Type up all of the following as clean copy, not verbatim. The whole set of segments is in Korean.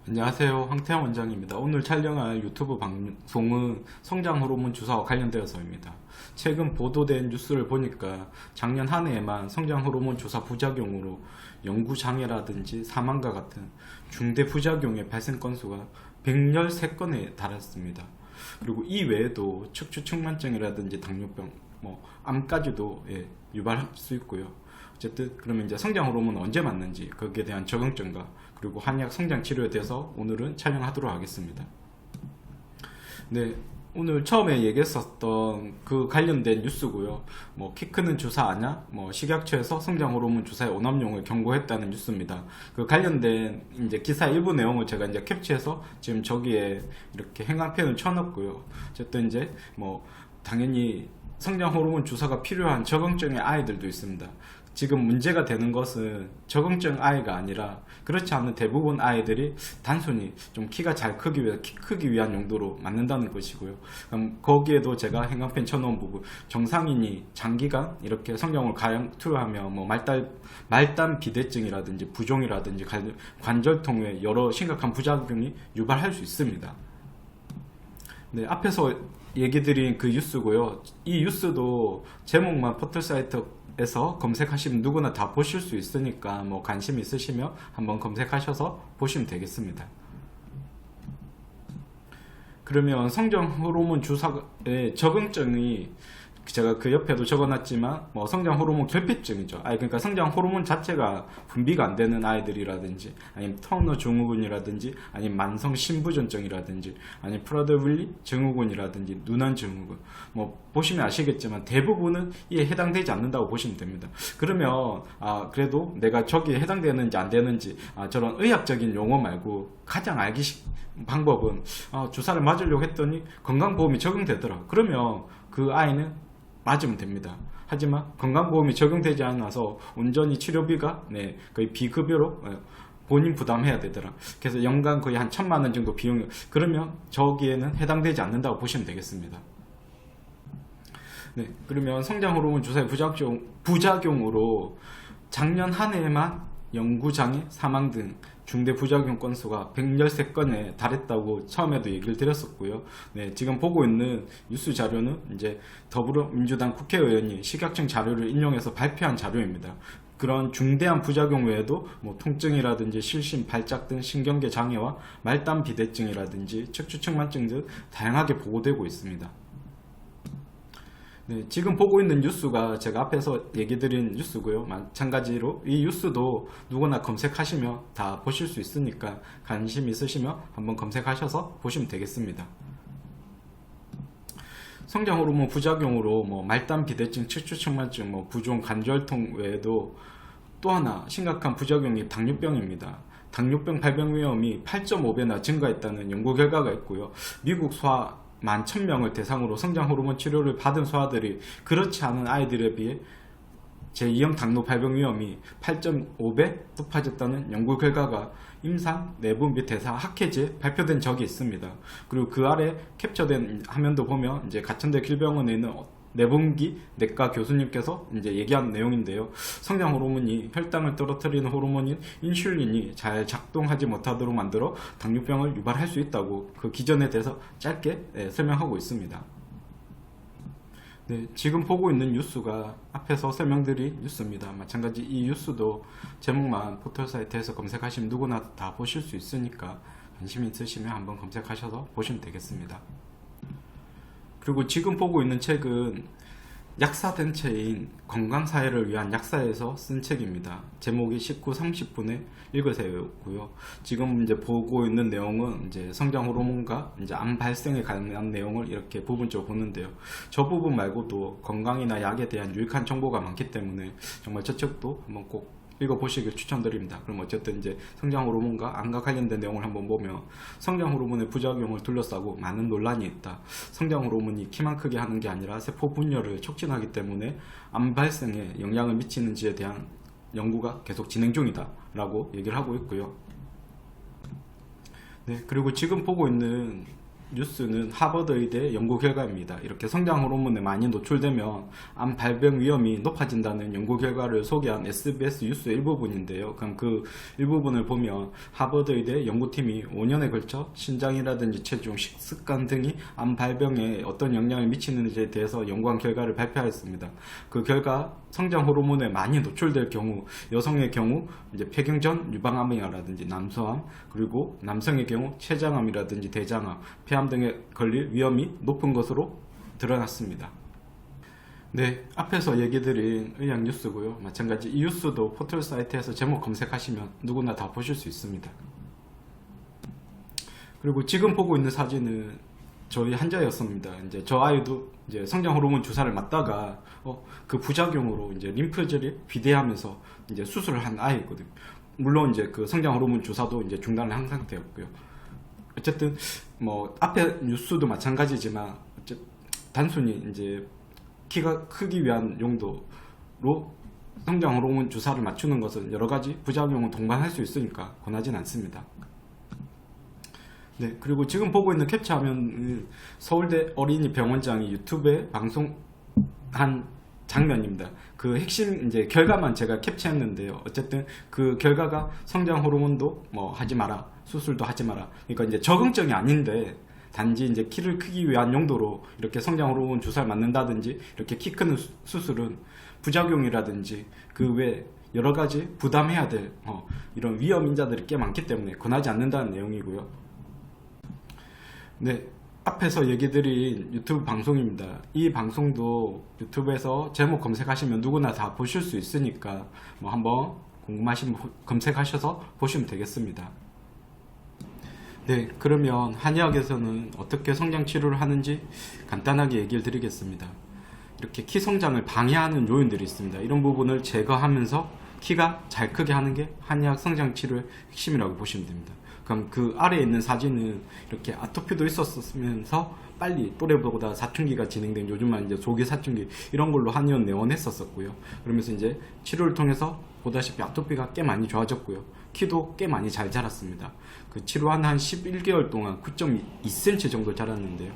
안녕하세요. 황태영 원장입니다. 오늘 촬영할 유튜브 방송은 성장 호르몬 주사와 관련되어서입니다. 최근 보도된 뉴스를 보니까 작년 한 해에만 성장 호르몬 주사 부작용으로 영구 장애라든지 사망과 같은 중대 부작용의 발생 건수가 113건에 달했습니다. 그리고 이 외에도 척추측만증이라든지 당뇨병, 암까지도 유발할 수 있고요. 어쨌든 그러면 이제 성장 호르몬은 언제 맞는지 거기에 대한 적응증과 그리고 한약 성장 치료에 대해서 오늘은 촬영하도록 하겠습니다. 네, 오늘 처음에 얘기했었던 그 관련된 뉴스고요. 키 크는 주사 아냐? 식약처에서 성장 호르몬 주사의 오남용을 경고했다는 뉴스입니다. 그 관련된 이제 기사 일부 내용을 제가 이제 캡처해서 지금 저기에 이렇게 행간펜을 쳐놨고요. 어쨌든 이제 당연히 성장 호르몬 주사가 필요한 적응증의 아이들도 있습니다. 지금 문제가 되는 것은 적응증 아이가 아니라 그렇지 않은 대부분 아이들이 단순히 좀 키가 잘 크기 위해 키 크기 위한 용도로 맞는다는 것이고요. 그럼 거기에도 제가 행간펜 쳐놓은 부분, 정상인이 장기간 이렇게 성장을 가양 투여하며 말단 비대증이라든지 부종이라든지 관절통의 여러 심각한 부작용이 유발할 수 있습니다. 네, 앞에서 얘기 드린 그 뉴스고요. 이 뉴스도 제목만 포털 사이트에서 검색하시면 누구나 다 보실 수 있으니까 관심 있으시면 한번 검색하셔서 보시면 되겠습니다. 그러면 성장 호르몬 주사의 적응증이 제가 그 옆에도 적어놨지만 성장 호르몬 결핍증이죠. 그러니까 성장 호르몬 자체가 분비가 안 되는 아이들이라든지 아니면 터너 증후군이라든지 아니면 만성 신부전증이라든지 아니면 프라더-윌리 증후군이라든지 누난 증후군 보시면 아시겠지만 대부분은 이에 해당되지 않는다고 보시면 됩니다. 그러면 그래도 내가 저기에 해당되는지 안 되는지 저런 의학적인 용어 말고 가장 알기 방법은 주사를 맞으려고 했더니 건강보험이 적용되더라. 그러면 그 아이는 맞으면 됩니다. 하지만 건강보험이 적용되지 않아서 온전히 치료비가 거의 비급여로 본인 부담해야 되더라. 그래서 연간 거의 한 1,000만 원 정도 비용이, 그러면 저기에는 해당되지 않는다고 보시면 되겠습니다. 네, 그러면 성장 호르몬 주사의 부작용으로 작년 한 해에만 영구장애, 사망 등 중대 부작용 건수가 113건에 달했다고 처음에도 얘기를 드렸었고요. 네, 지금 보고 있는 뉴스 자료는 이제 더불어민주당 국회의원이 식약청 자료를 인용해서 발표한 자료입니다. 그런 중대한 부작용 외에도 통증이라든지 실신, 발작 등 신경계 장애와 말단 비대증이라든지 척추측만증 등 다양하게 보고되고 있습니다. 네, 지금 보고 있는 뉴스가 제가 앞에서 얘기 드린 뉴스고요. 마찬가지로 이 뉴스도 누구나 검색하시면 다 보실 수 있으니까 관심 있으시면 한번 검색하셔서 보시면 되겠습니다. 성장 호르몬 부작용으로 말단 비대증, 척추측만증, 부종, 관절통 외에도 또 하나 심각한 부작용이 당뇨병입니다. 당뇨병 발병 위험이 8.5배나 증가했다는 연구 결과가 있고요. 미국 소아 11,000명을 대상으로 성장 호르몬 치료를 받은 소아들이 그렇지 않은 아이들에 비해 제2형 당뇨 발병 위험이 8.5배 높아졌다는 연구 결과가 임상, 내분 및 대사 학회지에 발표된 적이 있습니다. 그리고 그 아래 캡처된 화면도 보면 이제 가천대 길병원에 있는 내분기 내과 교수님께서 이제 얘기한 내용인데요. 성장 호르몬이 혈당을 떨어뜨리는 호르몬인 인슐린이 잘 작동하지 못하도록 만들어 당뇨병을 유발할 수 있다고 그 기전에 대해서 짧게 설명하고 있습니다. 네, 지금 보고 있는 뉴스가 앞에서 설명드린 뉴스입니다. 마찬가지 이 뉴스도 제목만 포털 사이트에서 검색하시면 누구나 다 보실 수 있으니까 관심 있으시면 한번 검색하셔서 보시면 되겠습니다. 그리고 지금 보고 있는 책은 약사단체인 건강사회를 위한 약사에서 쓴 책입니다. 제목이 19:30분에 읽으세요고요. 지금 이제 보고 있는 내용은 이제 성장 호르몬과 이제 암 발생에 관한 내용을 이렇게 부분적으로 보는데요. 저 부분 말고도 건강이나 약에 대한 유익한 정보가 많기 때문에 정말 저 책도 한번 꼭 읽어보시길 추천드립니다. 그럼 어쨌든 이제 성장 호르몬과 암과 관련된 내용을 한번 보면 성장 호르몬의 부작용을 둘러싸고 많은 논란이 있다. 성장 호르몬이 키만 크게 하는 게 아니라 세포 분열을 촉진하기 때문에 암 발생에 영향을 미치는지에 대한 연구가 계속 진행 중이다 라고 얘기를 하고 있고요. 네, 그리고 지금 보고 있는 뉴스는 하버드 의대 연구 결과입니다. 이렇게 성장 호르몬에 많이 노출되면 암 발병 위험이 높아진다는 연구 결과를 소개한 SBS 뉴스 일부분인데요. 그럼 그 일부분을 보면 하버드 의대 연구팀이 5년에 걸쳐 신장이라든지 체중, 식습관 등이 암 발병에 어떤 영향을 미치는지에 대해서 연구한 결과를 발표하였습니다. 그 결과 성장 호르몬에 많이 노출될 경우, 여성의 경우 이제 폐경전 유방암이라든지 남소암, 그리고 남성의 경우 췌장암이라든지 대장암, 폐암 등에 걸릴 위험이 높은 것으로 드러났습니다. 네, 앞에서 얘기드린 의학 뉴스고요. 마찬가지 이 뉴스도 포털 사이트에서 제목 검색하시면 누구나 다 보실 수 있습니다. 그리고 지금 보고 있는 사진은 저희 환자였습니다. 이제 저 아이도 이제 성장 호르몬 주사를 맞다가 그 부작용으로 이제 림프절이 비대하면서 이제 수술을 한 아이거든요. 물론 이제 그 성장 호르몬 주사도 이제 중단을 한 상태였고요. 어쨌든 뭐 앞에 뉴스도 마찬가지지만 단순히 이제 키가 크기 위한 용도로 성장 호르몬 주사를 맞추는 것은 여러 가지 부작용을 동반할 수 있으니까 권하진 않습니다. 네, 그리고 지금 보고 있는 캡처 화면은 서울대 어린이 병원장이 유튜브에 방송한 장면입니다. 그 핵심 이제 결과만 제가 캡처했는데요. 어쨌든 그 결과가 성장 호르몬도 뭐 하지 마라, 수술도 하지 마라. 그러니까 이제 적응증이 아닌데 단지 이제 키를 크기 위한 용도로 이렇게 성장 호르몬 주사를 맞는다든지 이렇게 키 크는 수술은 부작용이라든지 그 외 여러 가지 부담해야 될 이런 위험 인자들이 꽤 많기 때문에 권하지 않는다는 내용이고요. 네, 앞에서 얘기드린 유튜브 방송입니다. 이 방송도 유튜브에서 제목 검색하시면 누구나 다 보실 수 있으니까 뭐 한번 궁금하시면 검색하셔서 보시면 되겠습니다. 네, 그러면 한의학에서는 어떻게 성장 치료를 하는지 간단하게 얘기를 드리겠습니다. 이렇게 키 성장을 방해하는 요인들이 있습니다. 이런 부분을 제거하면서 키가 잘 크게 하는 게 한의학 성장 치료의 핵심이라고 보시면 됩니다. 그럼 그 아래에 있는 사진은 이렇게 아토피도 있었으면서 빨리 또래보다 사춘기가 진행된, 요즘은 이제 조기 사춘기 이런 걸로 한의원 내원했었고요. 그러면서 이제 치료를 통해서 보다시피 아토피가 꽤 많이 좋아졌고요. 키도 꽤 많이 잘 자랐습니다. 그 치료한 한 11개월 동안 9.2cm 정도 자랐는데요.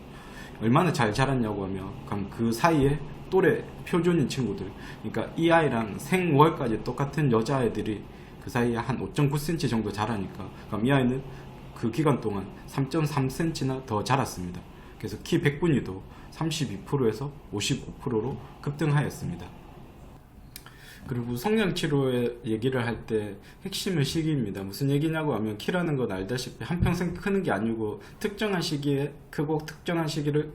얼마나 잘 자랐냐고 하면 그럼 그 사이에 또래 표준인 친구들, 그러니까 이 아이랑 생월까지 똑같은 여자아이들이 그 사이에 한 5.9cm 정도 자라니까 그럼 이 아이는 그 기간 동안 3.3cm나 더 자랐습니다. 그래서 키 100분위도 32%에서 55%로 급등하였습니다. 그리고 성장치료의 얘기를 할 때 핵심은 시기입니다. 무슨 얘기냐고 하면 키라는 건 알다시피 한평생 크는 게 아니고 특정한 시기에 크고 특정한 시기를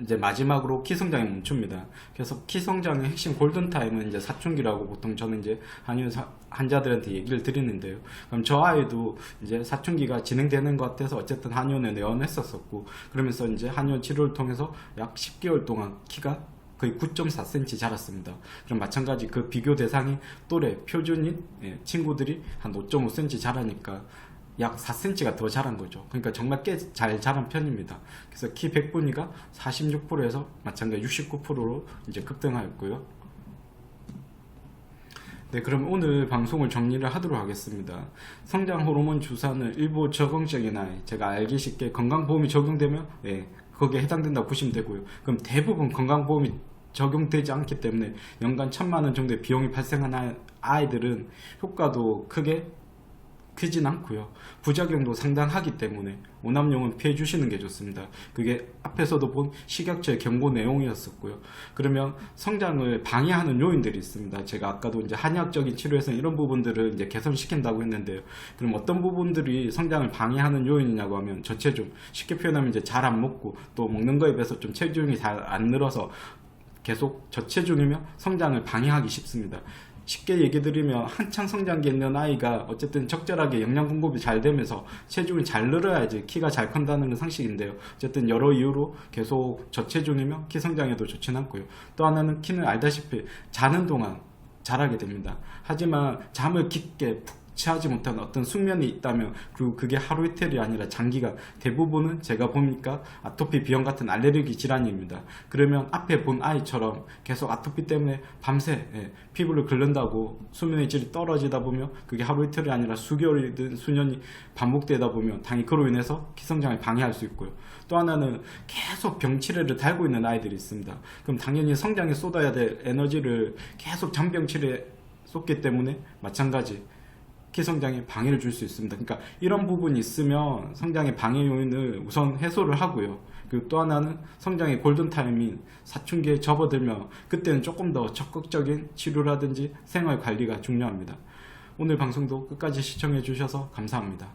이제 마지막으로 키 성장이 멈춥니다. 그래서 키 성장의 핵심 골든타임은 이제 사춘기라고 보통 저는 이제 한의원 환자들한테 얘기를 드리는데요. 그럼 저 아이도 이제 사춘기가 진행되는 것 같아서 어쨌든 한의원에 내원했었고, 그러면서 이제 한의원 치료를 통해서 약 10개월 동안 키가 거의 9.4cm 자랐습니다. 그럼 마찬가지 그 비교 대상이 또래 표준인 친구들이 한 5.5cm 자라니까 약 4cm가 더 자란 거죠. 그러니까 정말 꽤 잘 자란 편입니다. 그래서 키 100분위가 46%에서 마찬가지 69%로 이제 급등하였고요. 네, 그럼 오늘 방송을 정리를 하도록 하겠습니다. 성장 호르몬 주사는 일부 적응적인 아이, 제가 알기 쉽게 건강보험이 적용되면 거기에 해당된다고 보시면 되고요. 그럼 대부분 건강보험이 적용되지 않기 때문에 연간 1000만원 정도의 비용이 발생하는 아이들은 효과도 크진 않고요. 부작용도 상당하기 때문에 오남용은 피해 주시는 게 좋습니다. 그게 앞에서도 본 식약처의 경고 내용이었었고요. 그러면 성장을 방해하는 요인들이 있습니다. 제가 아까도 이제 한의학적인 치료에서는 이런 부분들을 이제 개선시킨다고 했는데요. 그럼 어떤 부분들이 성장을 방해하는 요인이냐고 하면 저체중, 쉽게 표현하면 이제 잘 안 먹고 또 먹는 거에 비해서 좀 체중이 잘 안 늘어서 계속 저체중이면 성장을 방해하기 쉽습니다. 쉽게 얘기 드리면 한창 성장기에 있는 아이가 어쨌든 적절하게 영양 공급이 잘 되면서 체중이 잘 늘어야지 키가 잘 큰다는 건 상식인데요. 어쨌든 여러 이유로 계속 저체중이면 키 성장에도 좋지는 않고요. 또 하나는 키는 알다시피 자는 동안 자라게 됩니다. 하지만 잠을 깊게 푹 취하지 못한 어떤 숙면이 있다면, 그리고 그게 하루 이틀이 아니라 장기간, 대부분은 제가 보니까 아토피, 비염 같은 알레르기 질환입니다. 그러면 앞에 본 아이처럼 계속 아토피 때문에 밤새 피부를 긁는다고 수면의 질이 떨어지다 보면 그게 하루 이틀이 아니라 수개월이든 수년이 반복되다 보면 당연히 그로 인해서 기성장애 방해할 수 있고요. 또 하나는 계속 병치레를 달고 있는 아이들이 있습니다. 그럼 당연히 성장에 쏟아야 될 에너지를 계속 잔병치레에 쏟기 때문에 마찬가지 기성장애 방해를 줄 수 있습니다. 그러니까 이런 부분이 있으면 성장의 방해 요인을 우선 해소를 하고요. 그리고 또 하나는 성장의 골든타임인 사춘기에 접어들면 그때는 조금 더 적극적인 치료라든지 생활 관리가 중요합니다. 오늘 방송도 끝까지 시청해 주셔서 감사합니다.